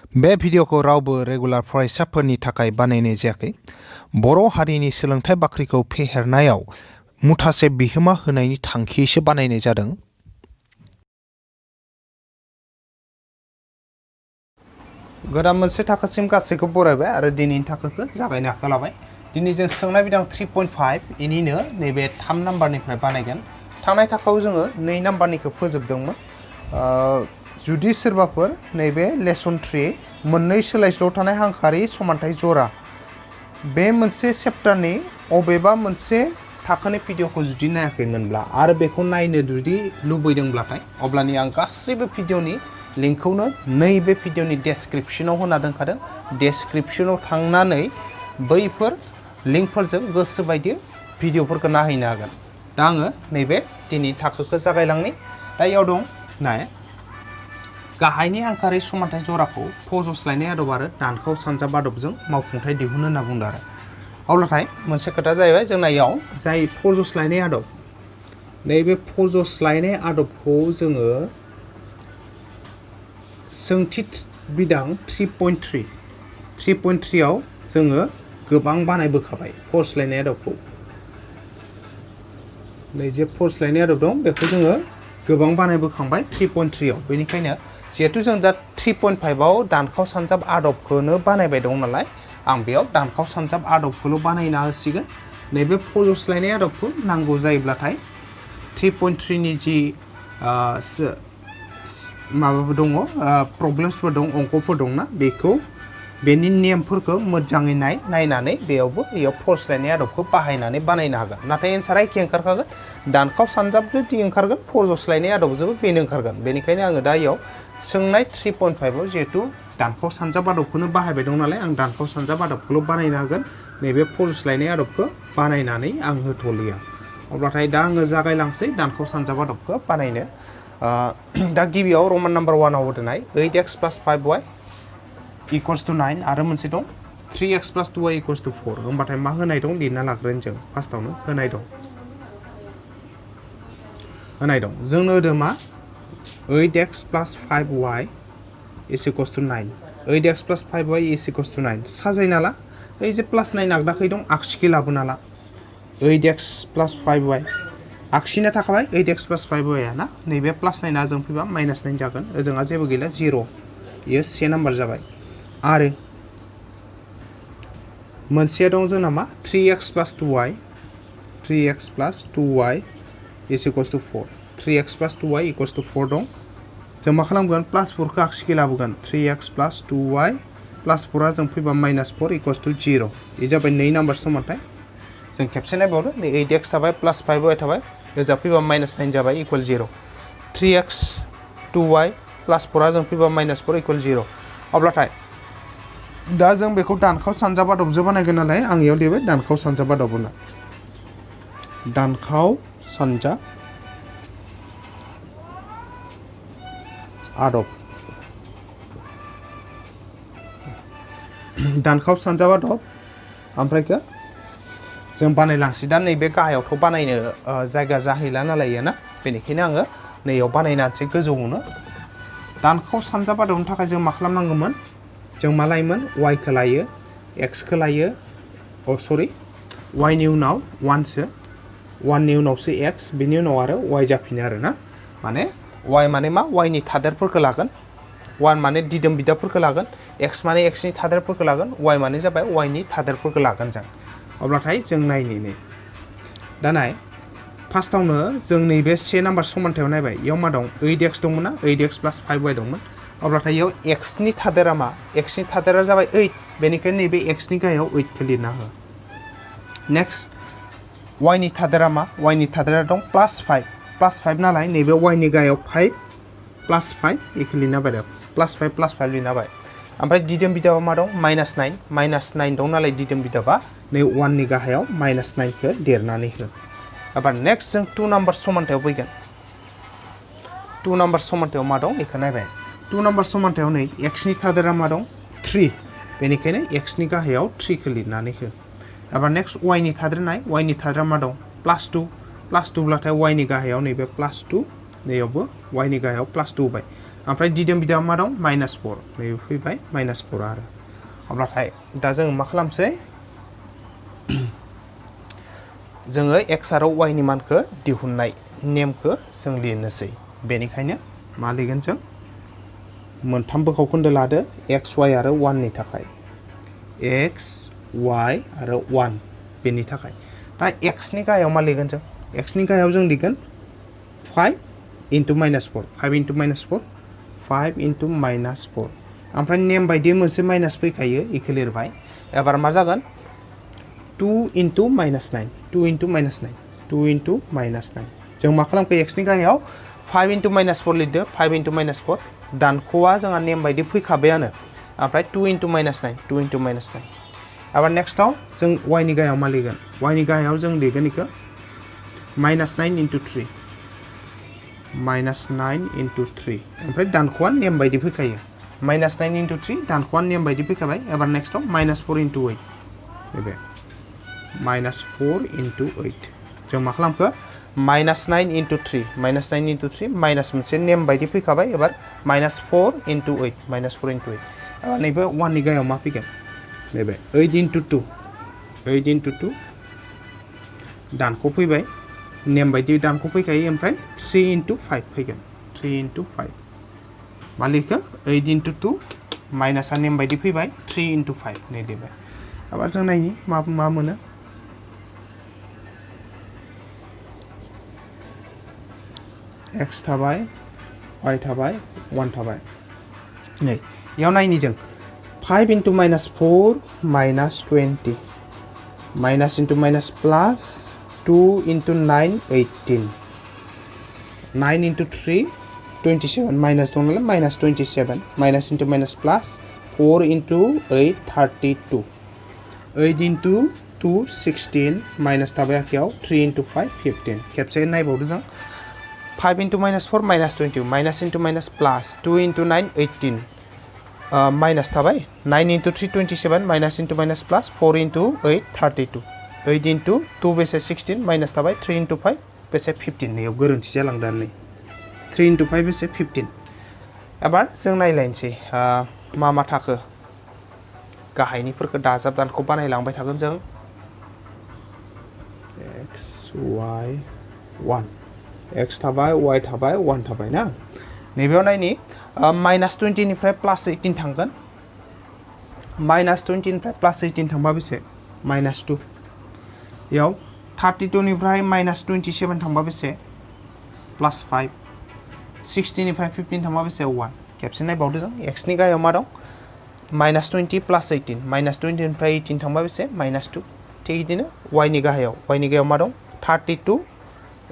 बे भिडिअखौ रावबो रेगुलार फरायसाफोरनि थाखाय बानायनाय जायाखै। बर' हारिनि सोलोंथाइ बाख्रिखौ फेहेरनायाव मुथासे बिहोमा होनायनि थांखियैसो बानायनाय जादों। गोदान मोनसे थाखोसिम गासैखौ बरायबाय आरो दिनैनि थाखोखौ जागायनो आखायाव लाबाय। दिनै जों सोंनाय बिदां 3.5 इनिनो नैबे 3 नाम्बारनिफ्राय बानायगोन। थांनाय थाखोआव जोङो 2 नाम्बारनिखौ फोजोबदोंमोन। जुदि सोरबाफोर नैबे लेसन 3 मोननै सोलायस्ल' थानाय हांखोआरि समानथाय जरा बे मोनसे चेप्टारनि अबेबा मोनसे थाखोनि भिडिअखौ जुदि नायाखैमोनब्ला आरो बेखौ नायनो जुदि लुबैदोंब्लाथाय अब्लानि आं गासैबो भिडिअनि लिंकखौनो नैबे भिडिअनि डेस्क्रिप्शनाव होना दोनखादों। डेस्क्रिप्शनाव थांनानै बैफोर लिंकफोरजों गोसो बायदि भिडिअफोरखौ नायहैनो हागोन। दा आङो नैबे दिनै थाखोखौ जागायलांनि। दा इयाव दं नाय गाहायनि हांखोआरि समानथाय जराखौ फज'स्लायनाय आदब आरो दानखौ सानजाब आदबजों मावफुंथाय दिहुनो होनना बुंदों आरो। अब्लाथाय मोनसे खोथा जाहैबाय जोंना इयाव जाय फज'स्लायनाय आदब नैबे फज'स्लायनाय आदबखौ जोङो सोंथि बिदां 3.3 आव जोङो गोबां बानायबोखाबाय फज'स्लायनाय आदबखौ। नै जे फज'स्लायनाय आदब दं बेखौ जोङो गोबां बानायबोखांबाय 3.3 आव। बेनिखायनो जिहेतु जों दा 3.5 आव दानखाव सानजाब आदबखौनो बानायबाय दं नालाय आं बेयाव दानखाव सानजाब आदबखौल' बानायना होसिगोन। नैबे फज'स्लायनाय आदबखौ नांगौ जायोब्लाथाय 3.3 नि जि माबाबो दङ प्रब्लेम्सफोर दं अंकफोर दंना बेखौ बेनि नेमफोरखौ मोजाङै नायनानै बेयावबो बेयाव फज'स्लायनाय आदबखौ बाहायनानै बानायनो हागोन। नाथाय एन्सारा एखे ओंखारखागोन। दानखाव सानजाबजों जि ओंखारगोन फज'स्लायनाय आदबजोंबो बेनो ओंखारगोन। बेनिखायनो आङो दा इयाव सोंनाय 3.5 आव जिहेतु दानखाव सानजाब आदबखौनो बाहायबाय दं नालाय आं दानखाव सानजाब आदबखौल' बानायनो हागोन। नैबे फज'स्लायनाय आदबखौ बानायनानै आं होथ'लिया। अब्लाथाय दा आङो जागायलांसै दानखाव सानजाब आदबखौ बानायनो। दा गिबियाव रमान नाम्बार 1 आव होनाय 8x + 5y = 9 आरो मोनसे दं 3x + 2y = 4 होमबाथाय मा होनाय दं लिरना लाग्रोनि जों फार्स्टआवनो होनाय दं जोंनो होदो मा 8x + 5y = 9 8x + 5y = 9 साजायना ला ओइ जे +9 आगदाखै दं आगसिखै लाबोना ला 8x + 5y आगसिना थाखाबाय 8x + 5y ना नैबे +9 आ जों फैबा -9 जागोन ओजोंहा जेबो गैला 0 इयो 1 नाम्बार जाबाय। आरो मोनसेया दं जोंना मा 3x + 2y = 4 3x + 2y = 4 दं। जों मा खालामगोन +4खौ आगसिखै लाबोगोन 3x + 2y +4 आ जों फैबा -4 = 0 इ जाबाय 2 नाम्बार समानथाय। जों खेबसे नायबावदो 8x थाबाय +5y थाबाय ओजा फैबा -9 जाबाय = 0 3x 2y +4 आ जों फैबा -4 = 0 अब्लाथाय दा जों बेखौ दानखाव सानजाब आदबजों बानायगोन नालाय आं इयाव लिरबाय दानखाव सानजाब आदब होना दानखाव सानजाब आदब दानखाव सानजाब आदब ओमफ्रायखो जों बानायलांसै। दा नैबे गाहायावथ' बानायनो जायगा जाहैला नालाय ना बेनिखायनो आङो नैयाव बानायनानैसै गोजौआवनो दानखाव सानजाब आदबनि थाखाय जों मा खालामनांगौमोन जों मा लायोमोन y खौ लायो x खौ लायो y नि उनाव 1 नि उनावसो x बिनि उनाव आरो y जाफिनो आरो ना माने y माने मा y नि थादेरफोरखौ लागोन 1 माने दिदोम बिदाफोरखौ लागोन x माने x नि थादेरफोरखौ लागोन y माने जाबाय y नि थादेरफोरखौ लागोन जों। अब्लाथाय जों नायनि दा नाय फार्स्टआवनो जों नैबे 1 नाम्बार समानथायाव नायबाय इयाव मा दं 8x दंमोन ना 8x + 5y दंमोन अब्लाथाय इयाव x नि थादेरा मा x नि थादेरा जाबाय 8 बेनिखायनो नैबे x नि गाहायाव 8 खौ लिरना हो। नेक्स्ट y नि थादेरा मा y नि थादेरा दं +5 नालाय नैबे y नि गाहायाव 5 +5 इखौ लिरना होबाय +5 लिरना होबाय। ओमफ्राय दिदोम बिदाबा मा दं -9 दं नालाय दिदोम बिदाबा नै 1 नि गाहायाव -9 खौ देरनानै हो। एबार नेक्स्ट जों 2 नाम्बार समानथायाव फैगोन 2 नाम्बार समानथायाव मा दं बेखौ नायबाय 2 नाम्बार समानथायाव नै x नि थादेरा मा दं 3 बेनिखायनो x नि गाहायाव 3 खौ लिरनानै हो। एबार नेक्स्ट y नि थादेरनाय y नि थादेरा मा दं +2 ब्लाथाय y नि गाहायाव नैबे +2 नैयावबो y नि गाहायाव +2 होबाय ओमफ्राय दिदोम बिदा मा दं -4 नैबे फैबाय -4 आरो अब्लाथाय दा जों मा खालामसै जोङो x आरो y नि मानखौ दिहुननाय नेमखौ जों लिरनोसै बेनिखायनो मा लिरगोन जों मोनथाम बोखावखोन्दो लादो x y आरो 1 नि थाखाय x y आरो 1 बेनि थाखाय दा x नि गाहायाव मा लिरगोन जों x नि गाहायाव जों लिरगोन 5 into -4 5 into -4 5 into -4 ओमफ्राय नेम बायदि मोनसे माइनास फैखायो इखौ लिरबाय एबार मा जागोन 2 into -9 2 into -9 2 into -9 जों मा खालामखो x नि गाहायाव 5 into -4 लिरदो 5 into -4 दानख'आ जोंहा नेम बायदि फैखाबायानो ओमफ्राय 2 into -9 2 into -9 एबार नेक्स्टआव जों y नि गाहायाव मा लिरगोन y नि गाहायाव जों लिरगोन इखौ -9 into 3 -9 into 3 ओमफ्राय दानख'आ नेम बायदि फैखायो -9 into 3 दानख'आ नेम बायदि फैखाबाय एबार नेक्स्टआव -4 into 8 नैबे -4 into 8 जों मा खालामखो -9 into 3 -9 into 3 माइनास मोनसे नेम बायदि फैखाबाय एबार -4 into 8 -4 into 8 नैबे 1 नि गाहायाव मा फैगोन नैबे 8 into 2 8 into 2 दानख' फैबाय नेम बायदि दानख' फैखायो ओमफ्राय 3 into 5 फैगोन 3 into 5 मा लिखो 8 into 2 माइनासा नेम बायदि फैबाय 3 into 5 नै देबाय एबार जों नायनि मा मोनो x थाबाय y थाबाय 1 थाबाय नै याव नायनि जों 5 into -4 -20 minus into minus plus 2 into 9 18 9 into 3 27 minus दं नालाय minus 27 minus into minus plus 4 into 8 32 8 into 2 16 minus थाबाय आखियाव 3 into 5 15 खेबसे नायबावदो जों 5 into -4 -20 minus into minus plus 2 into 9 18 minus थाबाय 9 into 3 27 minus into minus plus 4 into 8 32 8 into 2 बेसे 16 minus थाबाय 3 into 5 बेसे 15 नैयाव गोरोन्थि जालांदों नै 3 into 5 बेसे 15 एबार जों नायलायनोसै मा थाखो गाहायनिफोरखौ दाजाब दानखौ बानायलांबाय थागोन जों x y 1 x थाबाय y थाबाय 1 थाबाय ना नैबेयाव नायनि -20 निफ्राय +18 थांगोन -20 निफ्राय +18 थांबा बेसे -2 याव 32 निफ्राय -27 थांबा बेसे +5 60 निफ्राय 15 थांबा बेसे 1 खेबसे नायबावदो जों x नि गाहायाव मा दं -20 +18 -20 निफ्राय 18 थांबा बेसे -2 थिग बिदिनो y नि गाहायाव मा दं 32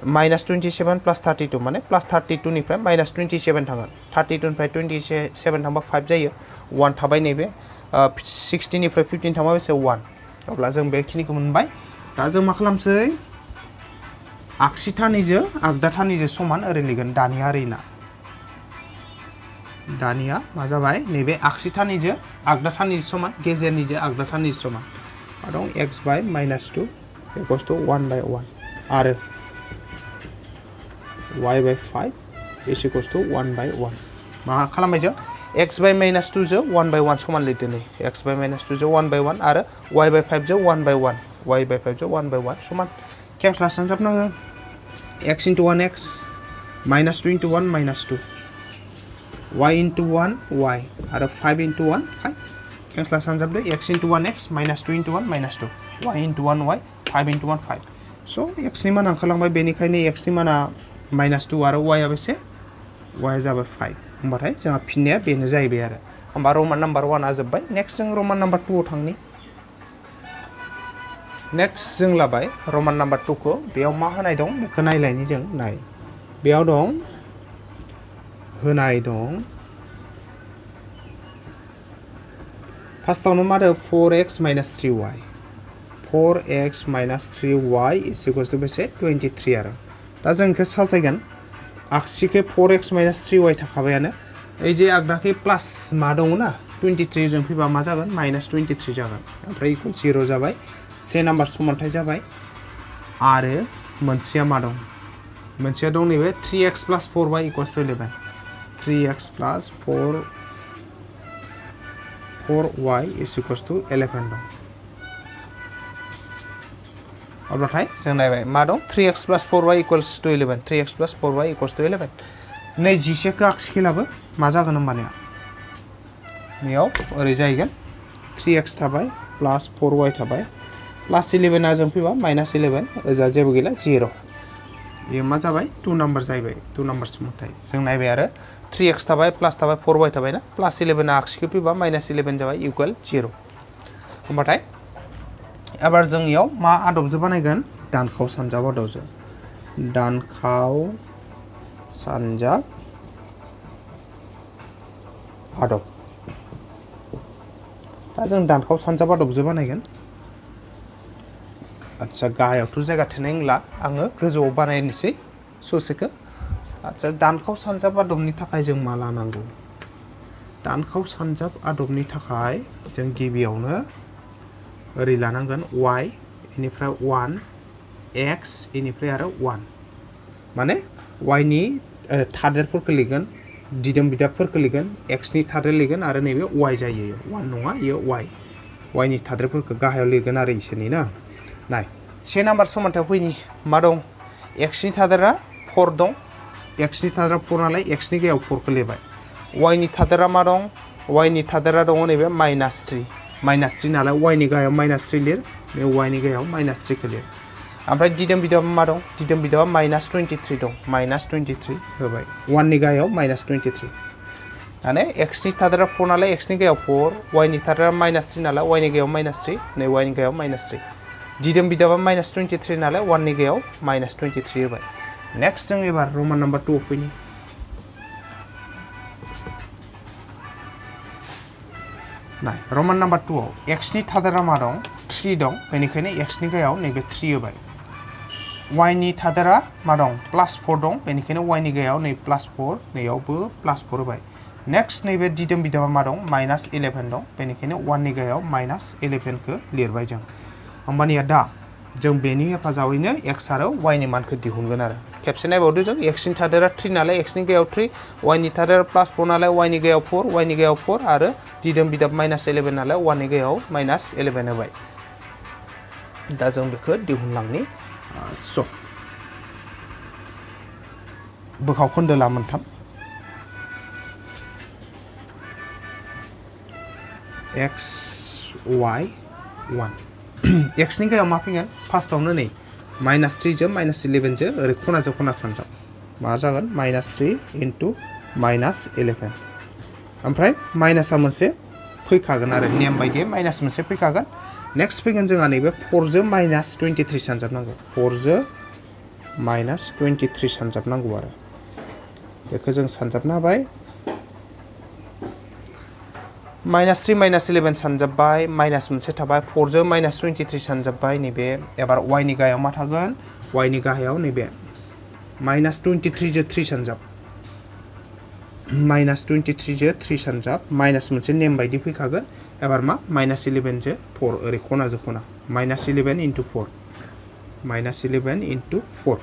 -27 + 32 माने +32 निफ्राय -27 थांगोन 32 निफ्राय 27 थांबा 5 जायो 1 थाबाय नैबे 60 निफ्राय 15 थांबा बेसे 1 अब्ला जों बेखिनिखौ मोनबाय दा जों मा खालामसै आगसिथानिजों आगदाथानिजों समान ओरै लिरगोन दानिया ओरैना दानिया मा जाबाय नैबे आगसिथानिजों आगदाथानिजों समान गेजेरनिजों आगदाथानिजों समान मा दं x by -2 equals to 1/1 आरो y by 5 is equals to 1/1 मा खालामबाय जों x by -2 जों 1/1 समान लिरदो नै x by -2 जों 1/1 आरो y by 5 जों 1/1 y by 5 जों 1/1 समान cancel सानजाबनाङो x into 1x -2 into 1 -2 y into 1 y आरो 5 into 1 5 केन्सेल सानजाबदो x into 1x -2 into 1 -2 y into 1 y 5 into 1 5 स' x नि माना ओंखारलांबाय बेनिखायनो x नि माना -2 आरो y आ बेसे y जाबाय 5 होमबाथाय जोंहा फिननाया बेनो जाहैबाय आरो होमबा रमान नाम्बार 1 आ जोब्बाय नेक्स्ट जों रमान नाम्बार 2 आव थांनि नेक्स्ट जों लाबाय रमान नाम्बार 2 खौ बेयाव मा होनाय दं बेखौ नायलायनि जों नाय बेयाव दं होनाय दं फार्स्टआवनो मा दं 4x - 3y 4x - 3y is equals to बेसे 23 आरो दा जों इखौ साजायगोन आगसिखै 4x - 3y थाखाबायानो ओइ जे आगदाखै प्लास मा दङ ना 23 जों फैबा मा जागोन -23 जागोन ओमफ्राय इखौ 0 जाबाय से नाम्बार समानथाय जाबाय आरो मोनसेया मा दं मोनसेया दं नैबे 3x + 4y = 11 3x plus 4y is equals to 11 दं अब्लाथाय जों नायबाय मा दं 3x plus 4y equals to 11 3x plus 4y equals to 11 नै 11 खौ आगसिखै लाबो मा जागोन होमबानिया नैयाव ओरै जाहैगोन 3x थाबाय plus 4y थाबाय plus 11 आ जों फैबा minus 11 ओजा जेबो गैला 0 ये मा जाबाय 2 नम्बर जाहैबाय 2 नम्बर सुमथाय जों नायबाय आरो 3x थाबाय plus थाबाय 4y थाबाय ना plus 11 आ आगसिखै फैबा minus 11 जाबाय इक्वल 0 होमबाथाय एबार जों इयाव मा आदबजों बानायगोन दानखाव सानजाब आदबजों दानखाव सानजाब आदब दा जों दानखाव सानजाब आदबजों बानायगोन आच्छा गाहायावथ' जायगा थोनाय नंला आङो गोजौआव बानायनोसै ससेखौ आच्छा दानखाव सानजाब आदबनि थाखाय जों मा लानांगौ दानखाव सानजाब आदबनि थाखाय जों गिबियावनो ओरै लानांगोन y इनिफ्राय 1 x इनिफ्राय आरो 1 माने y नि थादेरफोरखौ लिरगोन दिदोम बिदाबफोरखौ लिरगोन x नि थादेर लिरगोन आरो नैबे y जायो 1 नङा इयो y नि थादेरफोरखौ गाहायाव लिरगोन आरो इसोरनि ना नाय से नाम्बार समानथायाव फैनि मा दं x नि थादेरा 4 दं x नि थादेरा 4 नालाय x नि गाहायाव 4 खौ लिरबाय y नि थादेरा मा दं y नि थादेरा दङ नैबे -3 -3 नालाय y नि गाहायाव -3 लिर बे y नि गाहायाव -3 खौ लिर ओमफ्राय दिदोम बिदाबा मा दं दिदोम बिदाबा -23 दं -23 होबाय 1 नि गाहायाव -23 माने x नि थादेरा 4 नालाय x नि गाहायाव 4 y नि थादेरा -3 नालाय y नि गाहायाव -3 नै y नि गाहायाव -3 दिदोम बिदाबा -23 नालाय 1 नि गाहायाव -23 होबाय नेक्स्ट जों एबार रोमान नम्बर 2 आव फैनि नाय रोमान नम्बर 2 आव x नि थादेरा मा दं 3 दं बेनिखायनो x नि गाहायाव नैबे 3 होबाय y नि थादेरा मा दं +4 दं बेनिखायनो y नि गाहायाव नै +4 नैयावबो +4 होबाय नेक्स्ट नैबे दिदोम बिदाबा मा दं -11 दं बेनिखायनो 1 नि गाहायाव -11 खौ लिरबाय जों होमबानिया दा जों बेनि हेफाजाबैनो x आरो y नि मानखौ दिहुनगोन आरो खेबसे नायबावदो जों x नि थादेरा 3 नालाय x नि गाहायाव 3 y नि थादेरा +4 नालाय y नि गाहायाव 4 y नि गाहायाव 4 आरो दिदोम बिदाब -11 नालाय 1 नि गाहायाव -11 होबाय दा जों बेखौ दिहुनलांनि स बोखाव खोन्दोला मोनथाम x y 1 x नि गाहायाव मा फैगोन फार्स्टआवनो नै -3 जों -11 जों ओरै खनाजों खना सानजाब मा जागोन -3 into -11 ओमफ्राय माइनासा मोनसे फैखागोन आरो नेम बायदियै माइनास मोनसे फैखागोन नेक्स्ट फैगोन जोंहा नैबे 4 जों -23 सानजाबनांगौ 4 जों -23 सानजाबनांगौ आरो बेखौ जों सानजाबना होबाय -3 -11 सानजाबबाय माइनास मोनसे थाबाय 4 जों -23 सानजाबबाय नैबे एबार y नि गाहायाव मा थागोन y नि गाहायाव नैबे -23 जों 3 सानजाब -23 जों 3 सानजाब माइनास मोनसे नेम बायदि फैखागोन एबार मा -11 जों 4 ओरै खनाजों खना -11 into 4 -11 into 4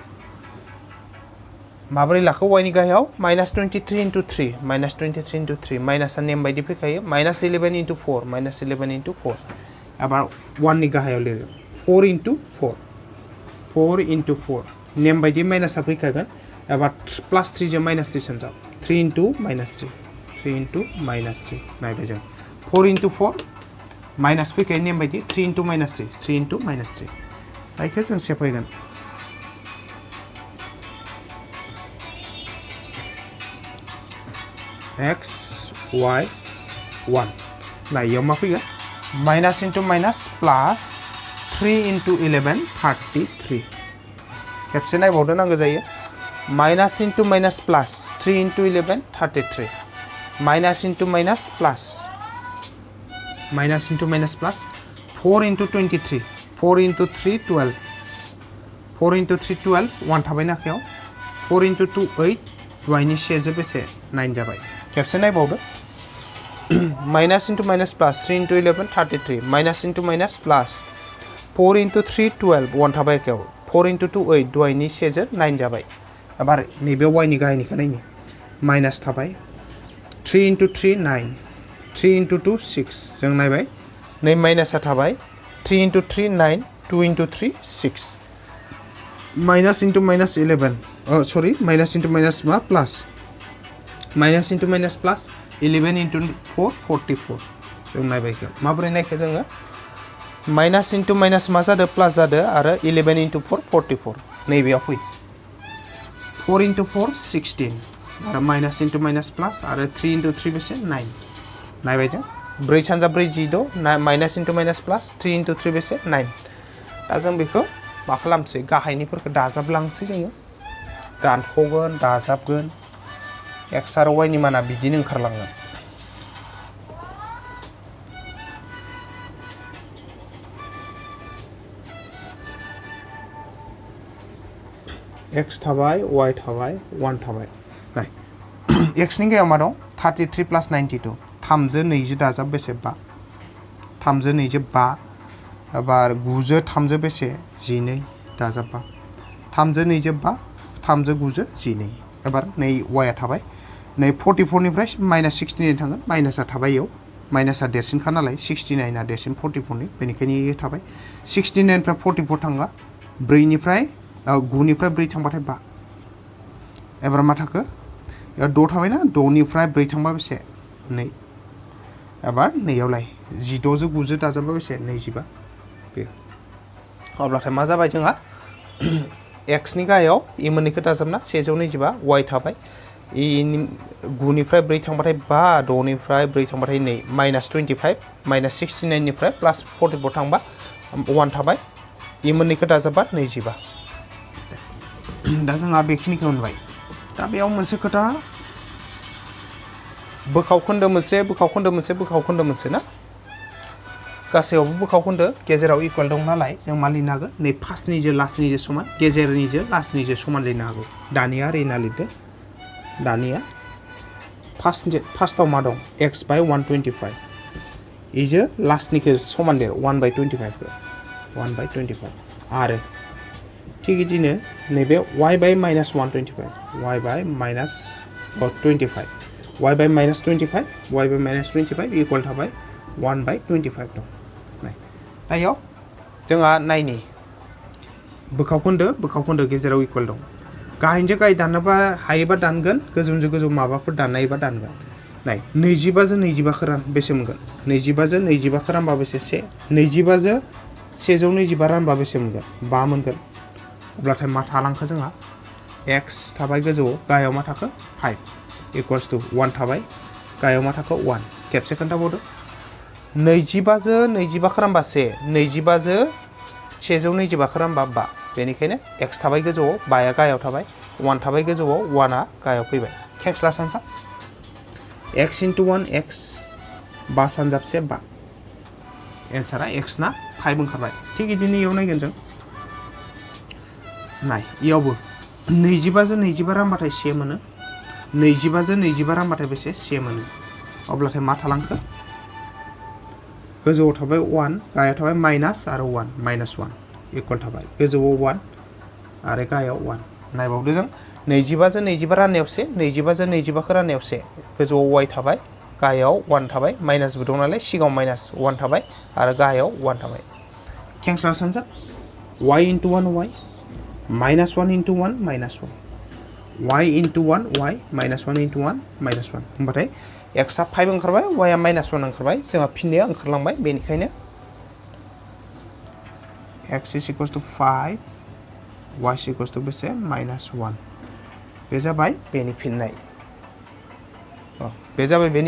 माबोरै लाखो y नि गाहायाव -23 into 3 -23 into 3 माइनासा नेम बायदि फैखायो -11 into 4 -11 into 4 एबार 1 नि गाहायाव लिरो 4 into 4 4 into 4 नेम बायदि माइनासा फैखागोन एबार +3 जों -3 सानजाब 3 into -3 3 into -3 नायबाय जों 4 into 4 माइनास फैखायो नेम बायदि 3 into -3 3 into -3 नायखौ जों सेफायगोन x y 1 नायाव मा फैगोन माइनास into माइनास प्लास 3 into 11 33 खेबसे नायबावदो नांगौ जायो माइनास into माइनास प्लास 3 into 11 33 माइनास into माइनास प्लास 4 into 23 4 into 3 12 4 into 3 12 1 थाबाय नाखायाव 4 into 2 8 y नि शेजों बेसे 9 जाबाय खेबसे नायबावदो माइनास into माइनास प्लास 3 into 11 33 माइनास into माइनास प्लास 4 into 3 12 1 थाबाय आखायाव 4 into 2 8 y नि शेजों 9 जाबाय एबार नैबे y नि गाहायनिखौ नायनि माइनास थाबाय 3 into 3 9 3 into 2 6 जों नायबाय नै माइनासा थाबाय 3 into 3 9 2 into 3 6 minus into minus 11 sorry minus into minus मा प्लास माइनास into माइनास प्लास 11 into 4 44 जों नायबाय माबोरै नायखो जोङो माइनास into माइनास मा जादो प्लास जादो आरो 11 into 4 44 नैबेयाव फै 4 into 4 16 आरो माइनास into माइनास प्लास आरो 3 into 3 बेसे 9 नायबाय जों 4 सानजा 4 16 माइनास into माइनास प्लास 3 into 3 बेसे 9 दा जों बेखौ मा खालामसै गाहायनिफोरखौ दाजाबलांसै जोङो दानख'गोन दाजाबगोन x आरो y नि माना बिदिनो ओंखारलांगोन x थाबाय y थाबाय 1 थाबाय नाय x नि गायाव मा दं 33 प्लास 92 3 20 दाजाब बेसे 5 3 20 5 एबार 9 3 बेसे 12 दाजाब 5 3 20 5 3 9 12 एबार नै y आ थाबाय नै 44 निफ्राय माइनास 69 थांगोन माइनासा थाबाय याव माइनासा देरसिनखा नालाय 69 आ देरसिन 44 नि बेनिखायनो इयो थाबाय 69 निफ्राय 44 थांगा 4 निफ्राय 9 निफ्राय 4 थांबाथाय 5 एबार मा थाखो 6 थाबाय ना 6 निफ्राय 4 थांबा बेसे 2 एबार नैयावलाय 16 जों 9 दाजाबा बेसे 25 बे अब्लाथाय मा जाबाय जोंहा x नि गायाव इ मोननैखौ दाजाबना 125 y थाबाय इ 9 निफ्राय 4 थांबाथाय 5 6 निफ्राय 4 थांबाथाय 2 माइनास 25 माइनास 69 निफ्राय प्लास 44 थांबा 1 थाबाय इ मोननैखौ दाजाबा 25 दा जोंहा बेखिनिखौ मोनबाय दा बेयाव मोनसे खोथा बोखावखोन्दो मोनसे ना गासैयावबो बोखावखोन्दो गेजेराव इकुवेल दं नालाय जों मा लिरनो हागोन नै फार्स्टनिजों लास्टनिजों समान गेजेरनिजों लास्टनिजों समान लिरनो हागौ दानिया ओरै होनना लिरदो दानिया फार्स्टआव मा दं x by 125 इजों लास्टनिखौ समान लिर 1 by 25 खौ 1 by 25 आरो थिग बिदिनो नैबे y by minus 125 y by minus 25 y by minus 25 y by minus 25 equal थाबाय 1 by 25 दं दायाव जोंहा नायनि बोखावखोन्दो गेजेराव इकुवेल दं गाहायजों गाहाय दाननोबा हायोबा दानगोन गोजौजों गोजौ माबाफोर दाननायबा दानगोन नाय 25 जों 25 खौ रान बेसे मोनगोन 25 जों 25 खौ रानबा बेसे 1 25 जों 125 रानबा बेसे मोनगोन 5 मोनगोन अब्लाथाय मा थालांखो जोंहा x थाबाय गोजौआव गाहायाव मा थाखो 5 इक्वल्स टु 1 थाबाय गाहायाव मा थाखो 1 खेबसे खोन्थाबावदो 25 जों 25 खौ रानबा 1 25 जों 125 खौ रानबा 5 बेनिखायनो x थाबाय गोजौआव 5 आ गाहायाव थाबाय 1 थाबाय गोजौआव 1 आ गाहायाव फैबाय खेंस्ला सानजा x into 1 x 5 सानजाबसे 5 एन्सारा x ना 5 ओंखारबाय थिग बिदिनो इयाव नायगोन जों नाय इयावबो 25 जों 25 रानबाथाय 1 मोनो 25 जों 25 रानबाथाय बेसे 1 मोनो अब्लाथाय मा थालांखो गोजौआव थाबाय 1 गाहायाव थाबाय माइनास आरो 1 माइनास 1 इकुवेल थाबाय गोजौआव 1 आरो गाहायाव 1 नायबावदो जों 25 जों 25 राननायाव 1 25 जों 25 खौ राननायाव 1 गोजौआव y थाबाय गाहायाव 1 थाबाय माइनासबो दं नालाय सिगाङाव माइनास 1 थाबाय आरो गाहायाव 1 थाबाय खेंस्ला सानजा y into 1 y minus 1 into 1 minus 1 y into 1 y minus 1 into 1 minus 1 होमबाथाय x आ 5 ओंखारबाय y आ minus 1 ओंखारबाय जोंहा फिननाया ओंखारलांबाय बेनिखायनो x is equals to 5 y is equals to बेसे minus 1 बे जाबाय बेनि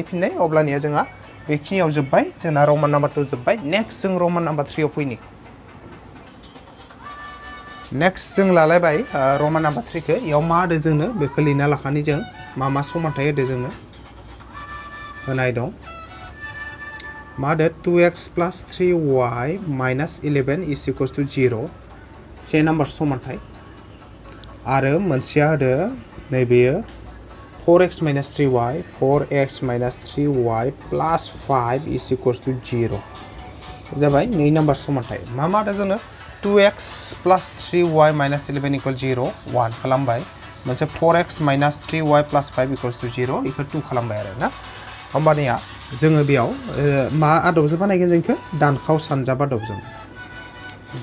फिननाय अब्लानिया जोंहा बेखिनियाव जोब्बाय जोंना रमान नाम्बार 2 जोब्बाय नेक्स्ट जों रमान नाम्बार 3 आव फैनि नेक्स्ट जों लालायबाय रमान नाम्बार 3 खौ इयाव मा होदो जोंनो बेखौ लिरना लाखानि जों मा समानथाय होदो जोंनो होनाय दं मा होदो 2x plus 3y minus 11 is equals to 0 से नाम्बार समानथाय आरो मोनसेया होदो नैबेयो 4x minus 3y plus 5 is equals to 0 जाबाय 2 नाम्बार समानथाय मा होदो जोंनो 2x plus 3y minus 11 equal 0 1 खालामबाय मोनसे 4x minus 3y plus 5 equals to 0 इखौ 2 खालामबाय आरो ना होमबानिया जोङो बेयाव मा आदबजों बानायगोन जों इखौ दानखाव सानजाब आदबजों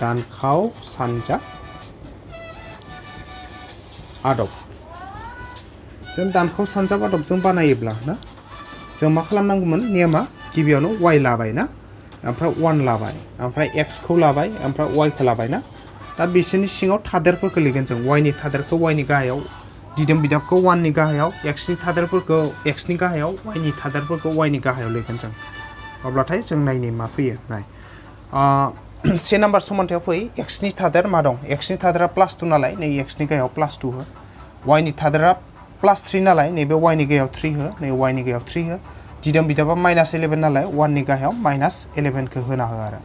दानखाव सानजाब आदब जों दानखाव सानजाब आदबजों बानायोब्ला ना जों मा खालामनांगौमोन नियमा गिबियावनो y लाबाय ना ओमफ्राय 1 लाबाय ओमफ्राय x खौ लाबाय ओमफ्राय y खौ लाबाय ना दा बिसोरनि सिङाव थादेरफोरखौ लिरगोन जों y नि थादेरखौ y नि गाहायाव दिदोम बिदाबखौ 1 नि गाहायाव x नि थादेरफोरखौ x नि गाहायाव y नि थादेरफोरखौ y नि गाहायाव लिरगोन जों अब्लाथाय जों नायनि मा फैयो नाय से नाम्बार समानथायाव फै x नि थादेर मा दं x नि थादेरा +2 नालाय नै x नि गाहायाव +2 हो y नि थादेरा +3 नालाय नैबे y नि गाहायाव 3 हो नै y नि गाहायाव 3 हो दिदोम बिदाबा -11 नालाय 1 नि गाहायाव -11 खौ होना हो आरो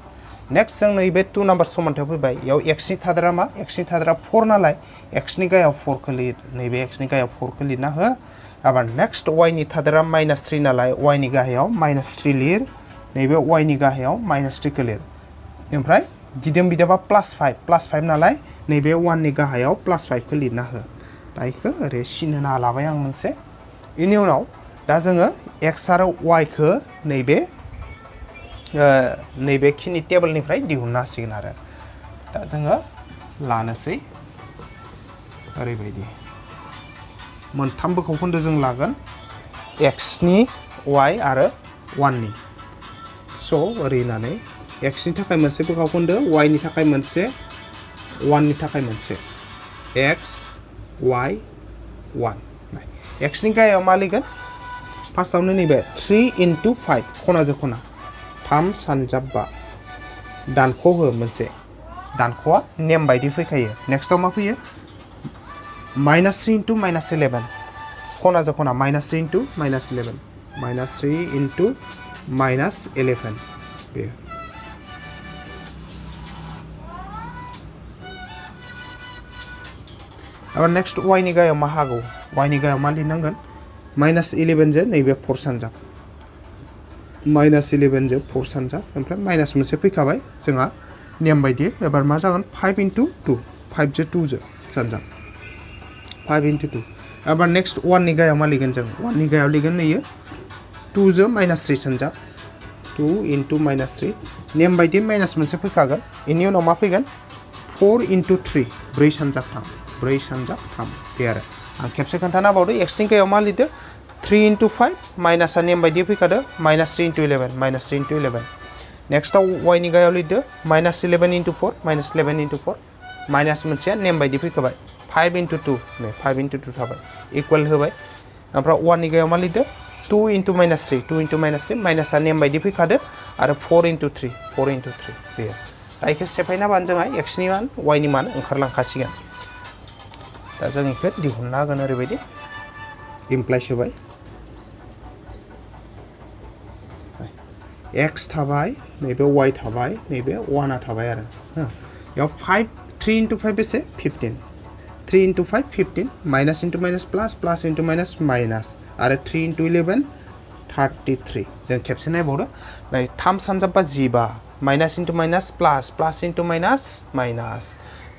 नेक्स्ट जों नैबे 2 नाम्बार समानथायाव फैबाय याव x नि थादेरा मा x नि थादेरा 4 नालाय x नि गाहायाव 4 खौ लिर नैबे x नि गाहायाव 4 खौ लिरना हो आबार नेक्स्ट y नि थादेरा -3 नालाय y नि गाहायाव -3 लिर नैबे y नि गाहायाव -3 खौ लिर ओमफ्राय दिदोम बिदाबा +5 नालाय नैबे 1 नि गाहायाव +5 खौ लिरना हो दा इखौ ओरै सिन होना लाबाय आं मोनसे इनि उनाव दा जोङो x आरो y खौ नैबे खिनि टेबलनिफ्राय दिहुननो हासिगोन आरो दा जोङो लानोसै ओरैबायदि मोनथाम बोखावखोन्दो जों लागोन x नि y आरो 1 नि स' ओरै होननानै x नि थाखाय मोनसे बोखावखोन्दो y नि थाखाय मोनसे 1 नि थाखाय मोनसे x y 1 x नि गाहायाव मा लिरगोन फार्स्टआवनो नैबे 3 × 5 खनाजों खना 3 सानजाब 5 दानख' हो मोनसे दानख'आ नेम बायदि फैखायो नेक्स्टआव मा फैयो -3 × -11 खनाजों खना -3 × -11 -3 × -11 बे अब नेक्स्ट y नि गाहायाव मा हागौ y नि गाहायाव मा लिरनांगोन -11 जो नैबे 4 सानजाब -11 जो 4 सानजाब ओमफ्राय माइनास मोनसे फैखाबाय जोंहा नेम बायदि एबार मा जागोन 5 × 2 5 जो 2 जो सानजाब 5 × 2 एबार नेक्स्ट 1 नि गाहायाव मा लिरगोन जों 1 नि गाहायाव लिरगोन नैयो 2 जो -3 सानजाब 2 × -3 नेम बायदि माइनास मोनसे फैखागोन इनि उनाव मा फैगोन 4 × 3 4 सानजाब 3 बे आरो आं खेबसे खोन्थाना बावदो x नि गाहायाव मा लिरदो 3 × 5 माइनासआ नेम बायदि फैखादो -3 × 11 -3 × 11 नेक्स्टआव y नि गाहायाव लिरदो -11 × 4 -11 × 4 माइनास मोनसेया नेम बायदि फैखाबाय 5 × 2 नै 5 × 2 थाबाय इक्वल होबाय ओमफ्राय 1 नि गाहायाव मा लिरदो 2 × -3 2 × -3 माइनासआ नेम बायदि फैखादो आरो 4 × 3 4 × 3 बेयो दा इखौ सेफायना बानो जोंहा x नि मान y नि मान ओंखारलांखासिगोन दा जों इखौ दिहुनना होगोन ओरैबायदि इमप्लाइस होबाय x थाबाय नैबे y थाबाय नैबे 1 आ थाबाय आरो याव 3 × 5 बेसे 15 3 × 5 15 माइनास × माइनास प्लास प्लास × माइनास माइनास आरो 3 × 11 33 जों खेबसे नायबावदो नै 3 सानजाबा 15 माइनास × माइनास प्लास प्लास × माइनास माइनास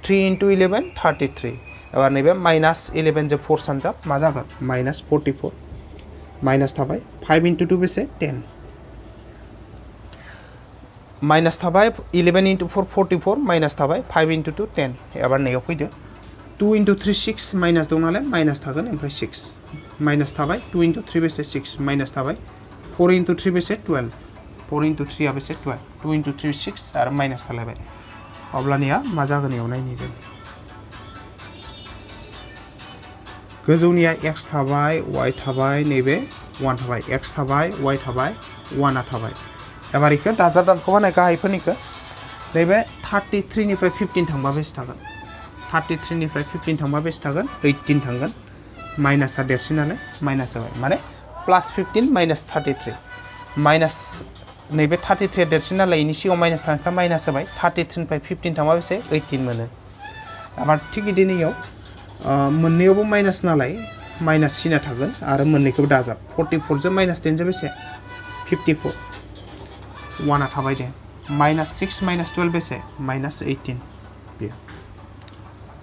3 × 11 33 एबार नैबे -11 जो 4 सानजाब मा जागोन -44 माइनास थाबाय 5 × 2 बेसे 10 माइनास थाबाय 11 × 4 44 माइनास थाबाय 5 × 2 10 एबार नैयाव फैदो 2 × 3 6 माइनास दं नालाय माइनास थागोन ओमफ्राय 6 माइनास थाबाय 2 × 3 बेसे 6 माइनास थाबाय 4 × 3 बेसे 12 4 × 3 आ बेसे 12 2 × 3 6 आरो माइनास थालायबाय अब्लानिया मा जागोन याव नायनि जों गोजौनिया x थाबाय y थाबाय नैबे 1 थाबाय x थाबाय y थाबाय 1 आ थाबाय एबार इखौ दाजाब दानख' बानाय गाहायफोरनिखौ नैबे 33 निफ्राय 15 थांबा बेसे थागोन 33 निफ्राय 15 थांबा बेसे थागोन 18 थांगोन माइनासआ देरसिन नालाय माइनास जाबाय माने +15 -33 माइनास नैबे 33 देरसिन नालाय इनि सिगाङाव माइनास थांनायखाय माइनास जाबाय 33 निफ्राय 15 थांबा बेसे 18 मोनो एबार थिग बिदिनो इयाव मोननैयावबो माइनास नालाय माइनास सिना थागोन आरो मोननैखौबो दाजाब 44 जो -10 जो बेसे 54 1 आ थाबाय दे -6 -12 बेसे -18 बे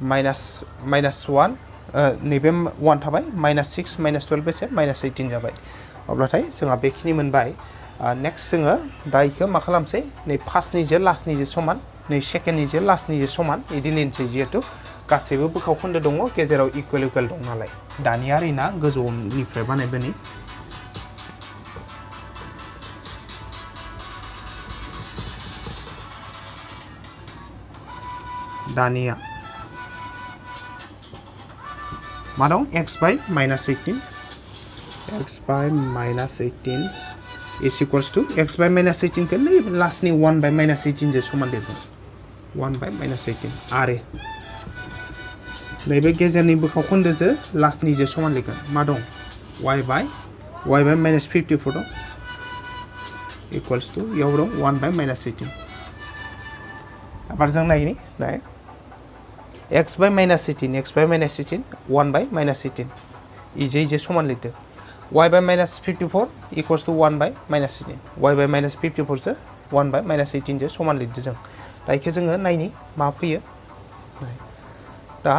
-1 नैबे 1 थाबाय -6 -12 बेसे -18 जाबाय अब्लाथाय जोंहा बेखिनि मोनबाय नेक्स्ट जोङो दा इखो मा खालामसै नै फार्स्टनिजों लास्टनिजों समान नै सेकेन्डनिजों लास्टनिजों समान इदि लिरनोसै जिहेतु गासैबो बोखाव खोन्दो दङ गेजेराव इकुवेल दं नालाय दानिया ओरैना गोजौनिफ्राय बानायबोनि दानिया मा दं x by -18 x by -18 is equals to x by -18 खौ नै लास्टनि 1 by -18 जों समान लिरगोन 1 by -18 आरो नैबे गेजेरनि बोखाव खोन्दोजों लास्टनिजों समान लिरगोन मा दं y by -54 दं equals to याव दं 1 by -18 आबार जों नायनि नाय x by -18 x by -18 1 by -18 इजे समान लिरदो y by -54 equals to 1 by -18 y by -54 जो 1 by -18 जो समान लिरदो जों दा इखो जोङो नायनि मा फैयो दा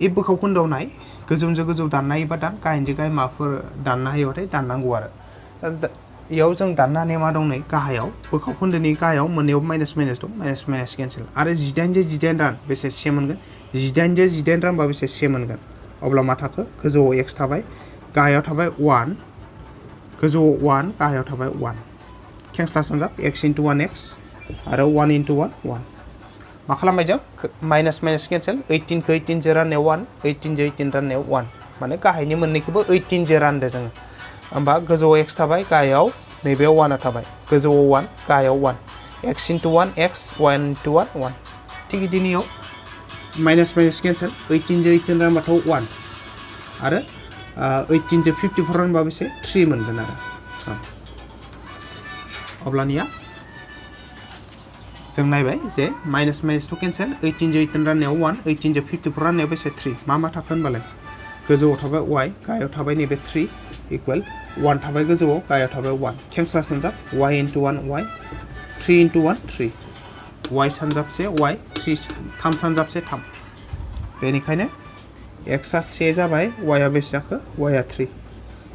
इ बोखाव खोन्दोआव नाय गोजौजों गोजौ दाननाय एबा दान गाहायजों गाहाय माबाफोर दाननो हायोबाथाय दाननांगौ आरो दा इयाव जों दाननो हानाया मा दं नै गाहायाव बोखाव खोन्दोनि गाहायाव मोननैयाव माइनास दं माइनास केन्सेल आरो 18 जो 18 रान बेसे से मोनगोन 18 जो 18 रानबा बेसे से मोनगोन अब्ला मा थाखो गोजौआव x थाबाय गाहायाव थाबाय 1 गोजौआव 1 गाहायाव थाबाय 1 केन्सेल सानजाब x into 1x आरो 1 into 1 1 मा खालामबाय जों माइनास केन्सेल 18 खौ 18 जो राननायाव 1 18 जो 18 राननायाव 1 माने गाहायनि मोननैखौबो 18 जो रानदो जोङो होमबा गोजौआव x थाबाय गाहायाव नैबेयाव 1 थाबाय गोजौआव 1 गाहायाव 1 x into 1 x 1 into 1 1 थिग बिदिनो माइनास केन्सेल 18 जो 18 रानबाथ' 1 आरो 18 जो 54 रानबा बेसे 3 मोनगोन आरो अब्लानिया जों नायबाय जे माइनास टू केन्सेल 18 जो 18 राननायाव 1 18 जो 54 राननायाव बेसे 3 मा थाखो होनबालाय गोजौआव थाबाय y गाहायाव थाबाय नैबे 3 इक्वल 1 थाबाय गोजौआव गाहायाव थाबाय 1 केन्सेल सानजाब y into 1 y 3 into 1 3 y सानजाबसे y 3 सानजाबसे 3 बेनिखायनो x आ 1 जाबाय y आ बेसे जाखो y आ 3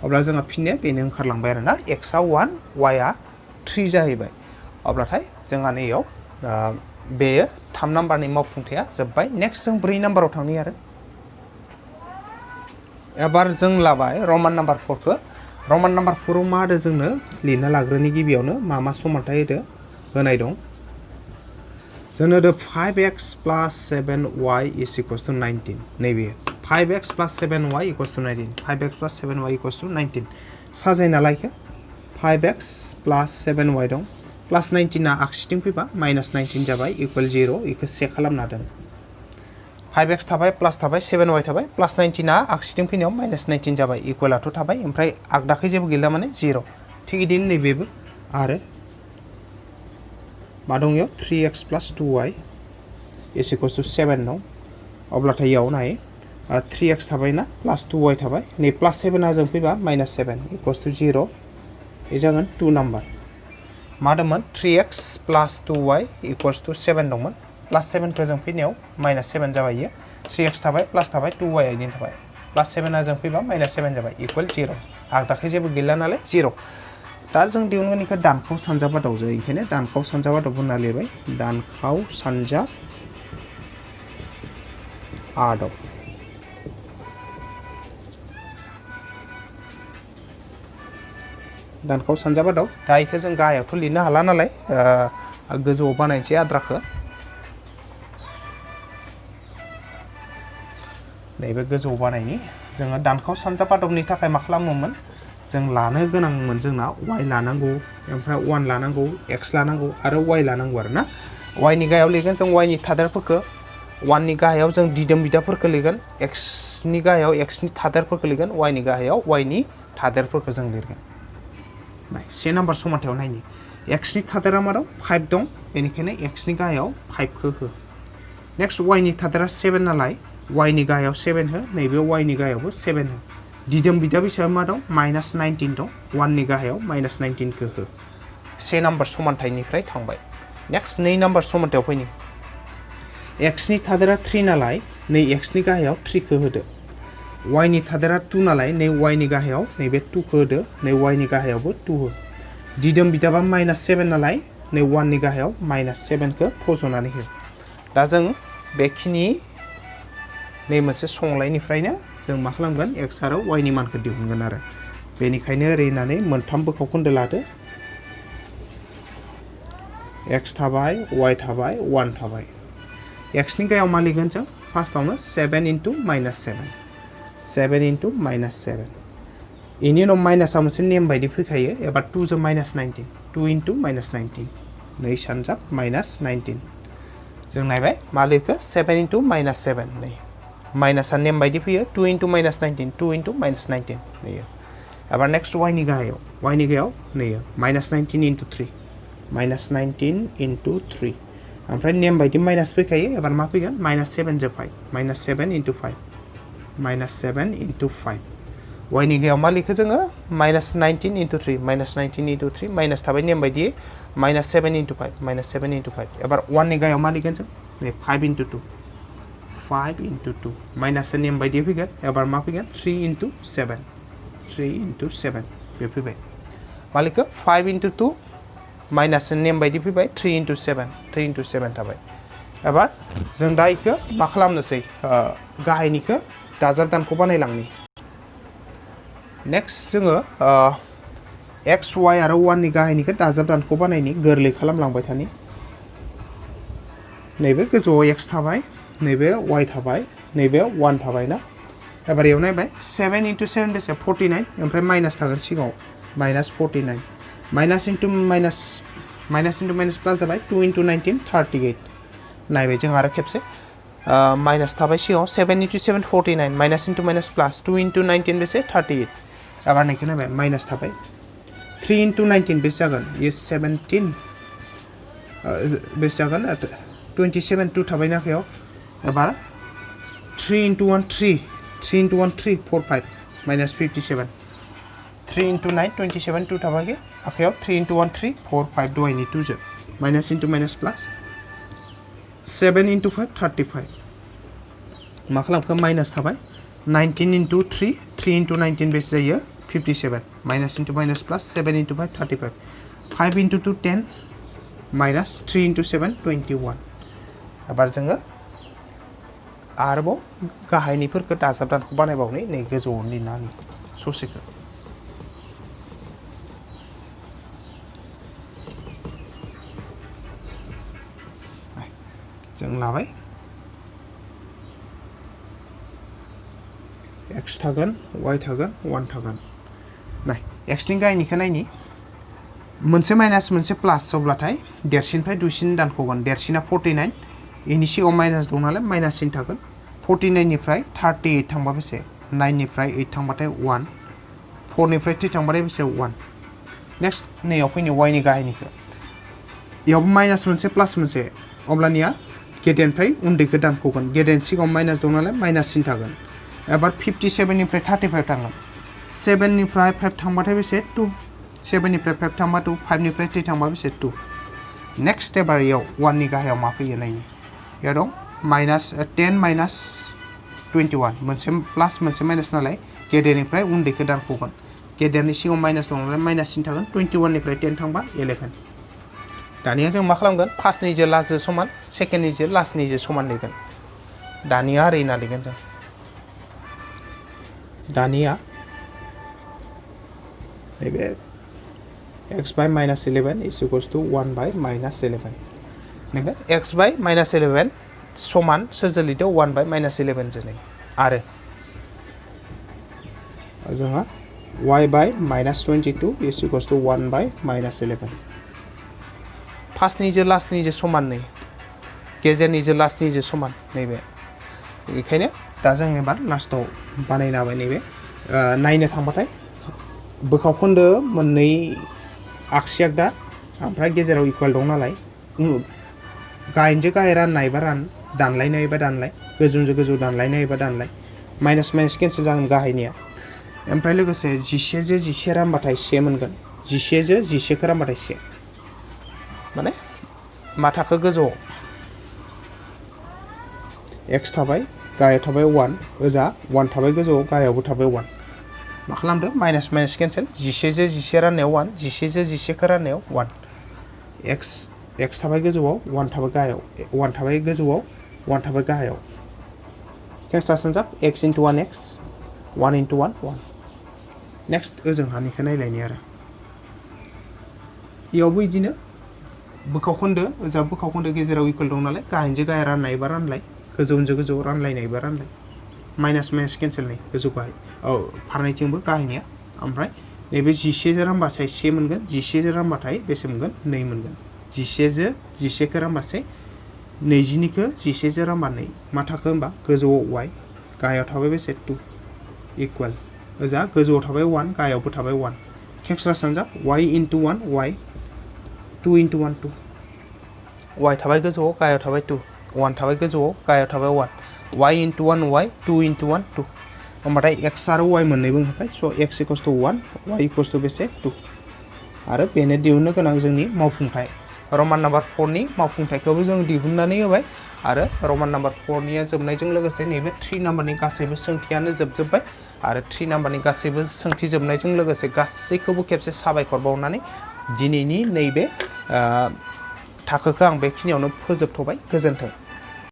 अब्ला जोंहा फिननाया बेनो ओंखारलांबाय आरोना x आ 1 y आ 3 जाहैबाय अब्लाथाय जोंहा नैयाव बेयो 3 नाम्बारनि मावफुंथाया जोब्बाय नेक्स्ट जों 4 नाम्बाराव थांनि आरो एबार जों लाबाय रमान नाम्बार 4 खौ रमान नाम्बार 4 आव मा होदो जोंनो लिरना लाग्रोनि गिबियावनो मा समानथाय होदो होनाय दं जोंनो होदो 5x plus 7y is equals to 19 नैबे 5x plus 7y equals to 19 5x plus 7y equals to 19 साजायना लायखो 5x plus 7y दं प्लस 19 आ आगसिथिं फैबा माइनास 19 जाबाय इक्वल 0 इखौ से खालामना दोन 5x थाबाय प्लस थाबाय 7y थाबाय प्लस 19 आ आगसिथिं फैनायाव माइनास 19 जाबाय इक्वलाथ' थाबाय ओमफ्राय आगदाखै जेबो गैला माने 0 थिग बिदिनो नैबेबो आरो मा दं इयाव 3x plus 2y is equals to 7 दं अब्लाथाय इयाव नाय 3x थाबाय ना प्लस 2y थाबाय नै प्लस 7 आ जों फैबा माइनास 7 इक्वल्स टु 0 इ जागोन 2 नाम्बार मा दंमोन 3x plus 2y equals to 7 दंमोन प्लस 7 खौ जों फैनायाव माइनास 7 जाबाय इयो 3x थाबाय प्लस थाबाय 2y इदिनो थाबाय प्लस 7 आ जों फैबा माइनास 7 जाबाय इक्वल 0 आगदाखै जेबो गैला नालाय 0 दा जों दिहुनगोननिखौ दानखाव सानजाब आदाव जायो ओंखायनो दानखाव सानजाब आदाव बुंना लिरबाय दानखाव सानजाब आदाव दानखाव सानजाब आदाव दा इखौ जों गाहायावथ' लिरनो हाला नालाय गोजौआव बानायनोसै आद्राखौ नैबे गोजौआव बानायनि जोङो दानखाव सानजाब आदबनि थाखाय मा खालामोमोन जों लानो गोनांमोन जोंना y लानांगौ ओमफ्राय 1 लानांगौ x लानांगौ आरो y लानांगौ आरोना y नि गाहायाव लिरगोन जों y नि थादेरफोरखौ 1 नि गाहायाव जों दिदोम बिदाफोरखौ लिरगोन x नि गाहायाव x नि थादेरफोरखौ लिरगोन y नि गाहायाव y नि थादेरफोरखौ जों लिरगोन नाय से नाम्बार समानथायाव नायनि x नि थादेरा मा दं 5 दं बेनिखायनो x नि गाहायाव 5 खौ हो नेक्स्ट y नि थादेरा 7 नालाय y नि गाहायाव 7 हो नैबे y नि गाहायावबो 7 हो दिदोम बिदा बिसाब मा दं माइनास 19 दं 1 नि गाहायाव माइनास 19 खौ हो से नाम्बार समानथायनिफ्राय थांबाय नेक्स्ट 2 नाम्बार समानथायाव फैनि x नि थादेरा 3 नालाय नै x नि गाहायाव 3 खौ होदो y नि थादेरा 2 नालाय नै y नि गाहायाव नैबे 2 खौ होदो नै y नि गाहायावबो 2 हो दिदोम बिदाबा -7 नालाय नै 1 नि गाहायाव -7 खौ फज'नानै हो दा जों बेखिनि नै मोनसे संलायनिफ्रायनो जों मा खालामगोन x आरो y नि मानखौ दिहुनगोन आरो बेनिखायनो ओरै होननानै मोनथाम बोखाव खोन्दो लादो x थाबाय y थाबाय 1 थाबाय x नि गायाव मा लिरगोन जों फार्स्टआवनो 7 * -7 7 इनि उनाव माइनासआ मोनसे नेम बायदि फैखायो एबा 2 जों -19 2 * -19 नै सानजाब -19 जों नायबाय मा लिरखो 7 * -7 नै माइनासआ नेम बायदि फैयो 2 * -19 2 * -19 नैयो एबार नेक्स्ट y नि गाहायाव नैयो -19 * 3 -19 * 3 ओमफ्राय नेम बायदि माइनास फैखायो एबार मा फैगोन -7 जों 5 -7 * 5 -7 * 5 y नि गायाव मा लिखो जोङो -19 * 3 -19 * 3 माइनास थाबाय नेम बायदि -7 * 5 -7 * 5 एबार 1 नि गायाव मा लिखगोन जों नै 5 * 2 5 * 2 माइनास नेम बायदि फैगोन एबार मा फैगोन 3 * 7 3 * 7 बे फैबाय मा लिखो 5 * 2 माइनास नेम बायदि फैबाय 3 * 7 3 * 7 थाबाय एबार जों दा इखो मा खालामनोसै गाहायनिखौ दाजाब दानख' बानायलांनि नेक्स्ट जोङो x y आरो 1 नि गाहायनिखौ दाजाब दानख' बानायनि गोरलै खालामलांबाय थानि नैबे गोजौआव x थाबाय नैबे y थाबाय नैबे 1 थाबाय ना एबार याव नायबाय 7 * 7 बेसे 49 ओमफ्राय माइनास थागोन सिगाङाव -49 माइनास * माइनास प्लास जाबाय 2 * 19 38 नायबाय जों आरो खेबसे माइनास थाबाय सिगाङाव 7 * 7 49 माइनास * माइनास प्लास 2 * 19 बेसे 38 एबार नैखौ नायबाय माइनास थाबाय 3 * 19 बेसे जागोन ये 17 बेसे जागोन 27 2 थाबाय ना आखायाव एबार 3 * 1 3 3 * 1 3 45 -57 3 * 9 27 2 थाबाय आखायाव 3 * 1 3 45 दहायनि 2 जों माइनास * माइनास प्लास 7 * 5 35 मा खालामखो माइनास थाबाय 19 * 3 3 * 19 बेसे जायो 57 माइनास * माइनास प्लास 7 * 5 35 5 * 2 10 माइनास 3 * 7 21 एबार जोङो आरोबाव गाहायनिफोरखौ दाजाब दानख' बानायबावनि नै गोजौआव लिरनानै ससेखौ जों लाबाय x थागोन y थागोन 1 थागोन नाय x नि गाहायनिखौ नायनि मोनसे माइनास मोनसे प्लास अब्लाथाय देरसिननिफ्राय दुइसिन दानख'गोन देरसिना 49 इनि सिगाङाव माइनास दं नालाय माइनास सिन थागोन 49 निफ्राय 38 थांबा बेसे 9 निफ्राय 8 थांबाथाय 1 4 निफ्राय 3 थांबाथाय बेसे 1 नेक्स्ट नैयाव फैनि y नि गाहायनिखौ इयावबो माइनास मोनसे प्लास मोनसे अब्लानिया गेदेरनिफ्राय उन्दैखौ दानख'गोन गेदेरनि सिगाङाव माइनास दं नालाय माइनास सिन थागोन एबार 57 निफ्राय 35 थांगोन 7 निफ्राय 5 थांबाथाय बेसे 2 7 निफ्राय 5 थांबा 2 5 निफ्राय 3 थांबा बेसे 2 नेक्स्ट एबार इयाव 1 नि गाहायाव मा फैयो नायनि इयाव दं -10 - 21 मोनसे प्लास मोनसे माइनास नालाय गेदेरनिफ्राय उन्दैखौ दानख'गोन गेदेरनि सिगाङाव माइनास दं नालाय माइनास सिन थागोन 21 निफ्राय 10 थांबा 11 दानिया जों मा खालामगोन फार्स्टनिजों लास्टजों समान सेकेन्डनिजों लास्टनिजों समान लिरगोन दानिया ओरै होनना लिरगोन जों दानिया नैबे x by -11 is equals to 1 by -11 नैबे x by -11 समान सोरजों लिरदो 1 by -11 जों आरो जोंहा y by -22 is equals to 1 by -11 फार्स्टनिजों लास्टनिजों समान नै गेजेरनिजों लास्टनिजों समान नैबे बेखायनो दा जों एबार लास्टआव बानायनो हाबाय नैबे नायनो थांबाथाय बोखाव खोन्दो मोननै आगसि आगदा ओमफ्राय गेजेराव इकुवेल दं नालाय गाहायनिजों गाहाय राननायबा रान दानलायनायबा दानलाय गोजौजों गोजौ दानलायनायबा दानलाय माइनास माइनास केन्सेल जागोन गाहायनिया ओमफ्राय लोगोसे 11 जों 11 रानबाथाय 1 मोनगोन 11 जों 11 रानबाथाय 1 माने मा थाखो गोजौआव x थाबाय गाहायाव थाबाय 1 ओजा 1 थाबाय गोजौआव गाहायावबो थाबाय 1 मा खालामदो माइनास माइनास केन्सेल 11 जो 11 राननायाव 1 11 जो 11 खौ राननायाव 1 x थाबाय गोजौआव 1 थाबाय गाहायाव 1 थाबाय गोजौआव 1 थाबाय गाहायाव केन्सेल सानजाब x into 1x 1 into 1 1 next ओजों हानिखौ नायलायनि आरो इयावबो बिदिनो बोखावखोन्दो ओजा बोखावखोन्दो गेजेराव इकुवेल दं नालाय गाहायजों गाहाय राननायबा रानलाय गोजौजों गोजौ रानलायनायबा रानलाय माइनास माइनास केन्सेल नै गोजौ गाहाय फारनैथिंबो गाहायनिया ओमफ्राय नैबे 11 जो रानबा 1 मोनगोन 11 जो रानबाथाय बेसे मोनगोन 2 मोनगोन 11 जो 11 खौ रानबासै 20 खौ 11 जो रानबा 2 मा थाखो होनबा गोजौआव y गाहायाव थाबाय बेसे 2 इकुवेल ओजा गोजौआव थाबाय 1 गाहायावबो थाबाय 1 केन्सेल सानजाब y into 1 y 2 into 1 2 y थाबाय गोजौआव गाहायाव थाबाय 2 1 थाबाय गोजौआव गाहायाव थाबाय 1 y into 1 y 2 into 1 2 होमबाथाय x आरो y मोननैबो ओंखारबाय स' x equals to 1 y equals to बेसे 2 आरो बेनो दिहुननो गोनां जोंनि मावफुंथाय रमान नाम्बार 4 नि मावफुंथायखौबो जों दिहुननानै होबाय आरो रमान नाम्बार 4 निया जोबनायजों लोगोसे नैबे 3 नाम्बारनि गासैबो सोंथियानो जोबजोबबाय आरो 3 नाम्बारनि गासैबो सोंथि जोबनायजों लोगोसे गासैखौबो खेबसे साबायखर बावनानै दिनैनि नैबे थाखोखौ आं बेखिनियावनो फोजोबथ'बाय गोजोन्थों।